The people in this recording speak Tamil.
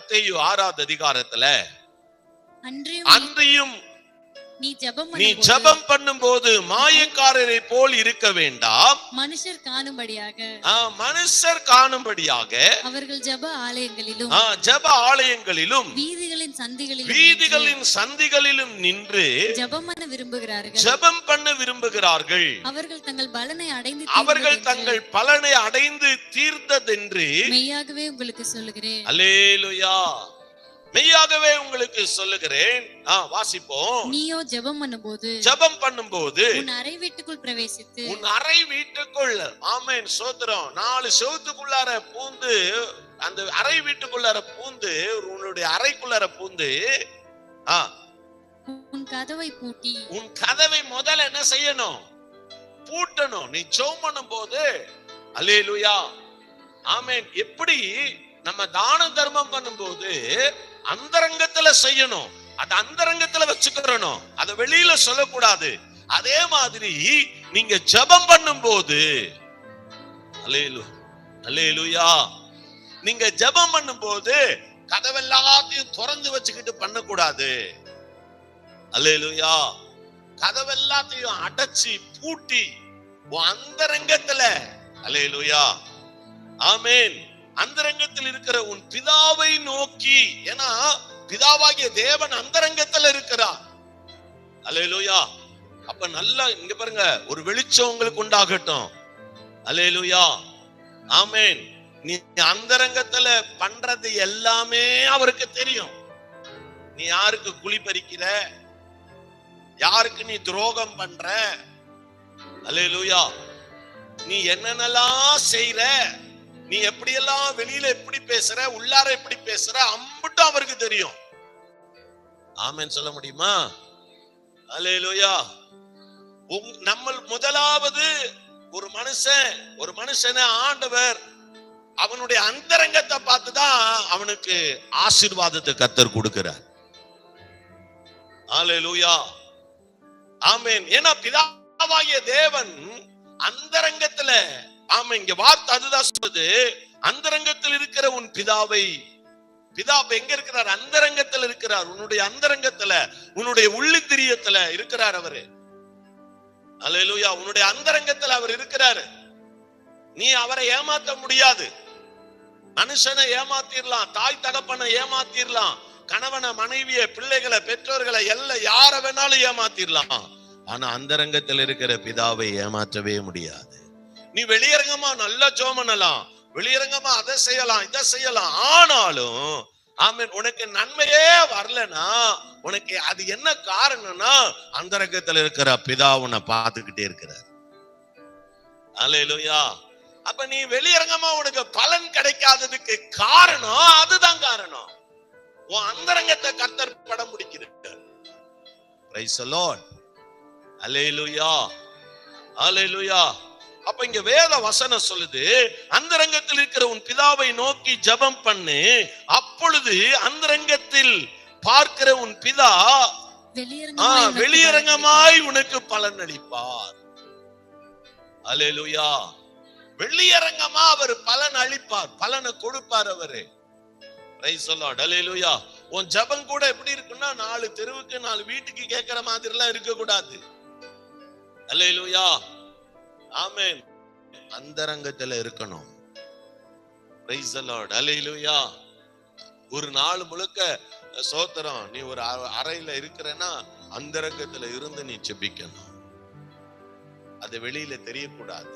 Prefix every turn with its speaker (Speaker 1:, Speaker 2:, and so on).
Speaker 1: மத்தேயு 6வது அதிகாரத்துல அன்றியும் நீ ஜெபம் பண்ணும்போது மாயக்காரரை போல் இருக்க வேண்டாம்,
Speaker 2: மனுஷர்
Speaker 1: காணும்படியாக
Speaker 2: அவர்கள் ஜெப
Speaker 1: ஆலயங்களிலும் வீதிகளின் சந்திகளிலும் நின்று ஜெபம் பண்ண விரும்புகிறார்கள்.
Speaker 2: அவர்கள் தங்கள்
Speaker 1: பலனை அடைந்து தீர்ந்ததென்று
Speaker 2: மெய்யாகவே உங்களுக்கு சொல்லுகிறேன்.
Speaker 1: அல்லேலூயா, மெய்யாகவே உங்களுக்கு சொல்லுகிறேன். வாசிப்போம்.
Speaker 2: நீயோ ஜெபம் பண்ணும்போது உன் அறை வீட்டுக்குள்
Speaker 1: ஆமென் ஸ்தோத்திரம் 4 செவுத்துக்குள்ளார பூந்து, அந்த அறை வீட்டுக்குள்ளார பூந்து, உன்னுடைய அறைக்குள்ளார பூந்து
Speaker 2: உன்
Speaker 1: கதவை முதல்ல என்ன செய்யணும்? பூட்டணும். நீ ஜெபம் பண்ணும்போது. அல்லேலூயா, ஆமென். எப்படி நம்ம தான தர்மம் பண்ணும்போது அந்தரங்கத்துல செய்யணும், அது அந்தரங்கத்துல வச்சுக்கிறணும், அதை வெளியில சொல்லக்கூடாது. அதே மாதிரி நீங்க ஜெபம் பண்ணும்போது, அல்லேலூயா, நீங்க ஜெபம் பண்ணும்போது கதவெல்லாத்தையும் திறந்து வச்சுக்கிட்டு பண்ணக்கூடாது. அல்லேலூயா, கதவெல்லாத்தையும் அடைச்சி பூட்டி அந்தரங்கத்துல, அல்லேலூயா, ஆமென், அந்தரங்கத்தில் இருக்கிற உன் பிதாவை நோக்கி. ஏன்னா பிதாவாகிய தேவன் அந்தரங்கத்தில் இருக்கிறார். அல்லேலூயா. அப்ப நல்லா இங்க பாருங்க, ஒரு வெளிச்சம் உங்களுக்கு உண்டாகட்டும். அல்லேலூயா, ஆமென். நீ அந்தரங்கத்துல பண்றது எல்லாமே அவருக்கு தெரியும். நீ யாருக்கு குழி பறிக்கிற, யாருக்கு நீ துரோகம் பண்ற, அல்லேலூயா, நீ என்னென்னலாம் செய்யற, நீ எப்படியெல்லாம் வெளியில எப்படி பேசுற, உள்ளார எப்படி பேசுற, அம்புட்டு அவருக்கு தெரியும். ஆமென் சொல்ல முடியுமா? அல்லேலூயா. நம்ம முதலாவது ஒரு மனுஷனை ஆண்டவர் அவனுடைய அந்தரங்கத்தை பார்த்துதான் அவனுக்கு ஆசீர்வாதத்தை கர்த்தர் கொடுக்கிறார். அல்லேலூயா, ஆமென். ஏன்னா பிதாவாகிய தேவன் அந்தரங்கத்துல, ஆமா, இங்க வார்த்தை அதுதான் சொல்லுது, அந்தரங்கத்தில் இருக்கிற உன் பிதாவை. பிதா எங்க இருக்கிறார்? அந்தரங்கத்தில் இருக்கிறார். உன்னுடைய அந்தரங்கத்துல, உன்னுடைய உள்ளிந்திரியத்துல இருக்கிறார் அவரு. அல்லேலூயா, உன்னுடைய அந்தரங்கத்துல அவர் இருக்கிறாரு. நீ அவரை ஏமாத்த முடியாது. மனுஷனை ஏமாத்திரலாம், தாய் தகப்பனை ஏமாத்திரலாம், கணவனை, மனைவியை, பிள்ளைகளை, பெற்றோர்களை, எல்லாம் யார வேணாலும் ஏமாத்திரலாம். ஆனா அந்தரங்கத்தில் இருக்கிற பிதாவை ஏமாற்றவே முடியாது. நீ வெளியரங்கமா நல்லா ஜெபம் பண்ணலாம், வெளியரங்கமா அதை செய்யலாம், இதை செய்யலாம், ஆனாலும் ஆமென், உனக்கு நன்மையே வரலனா உனக்கு அது என்ன காரணம்னா அந்தரங்கத்தில் இருக்கிற பிதா உன்னை பார்த்துக்கிட்டே இருக்கிறார். அல்லேலூயா. அப்ப நீ வெளியரங்கமா உனக்கு பலன் கிடைக்காததுக்கு காரணம் அதுதான் காரணம். உன் அந்தரங்கத்தை கர்த்தர் படம் பிடிக்கிறார். Praise the Lord. Hallelujah, hallelujah. அப்ப இங்க வேத வசனம் சொல்லுது, அந்தரங்கத்தில் இருக்கிற உன் பிதாவை நோக்கி ஜெபம் பண்ணு, அப்பொழுது அந்தரங்கத்தில் பார்க்கிற உன் பிதா வெளியரங்கமாய் உனக்கு பலன் அளிப்பார். அல்லேலூயா. வெளியரங்கமா அவர் பலன் அளிப்பார், பலனை கொடுப்பார் அவரு. Praise the Lord. அல்லேலூயா. உன் ஜெபம் கூட எப்படி இருக்குன்னா 4 தெருவுக்கு 4 வீட்டுக்கு கேட்கிற மாதிரி எல்லாம் இருக்க கூடாது. அல்லேலூயா, ஆமென். அந்தரங்கத்துல இருக்கணும். Praise the Lord. அல்லேலூயா. ஒரு நாள் முழுக்க ஸ்தோத்திரம், நீ ஒரு அறையில இருக்கிறன்னா அந்தரங்கத்துல இருந்து நீ ஜெபிக்கணும். அது வெளியில தெரியக்கூடாது.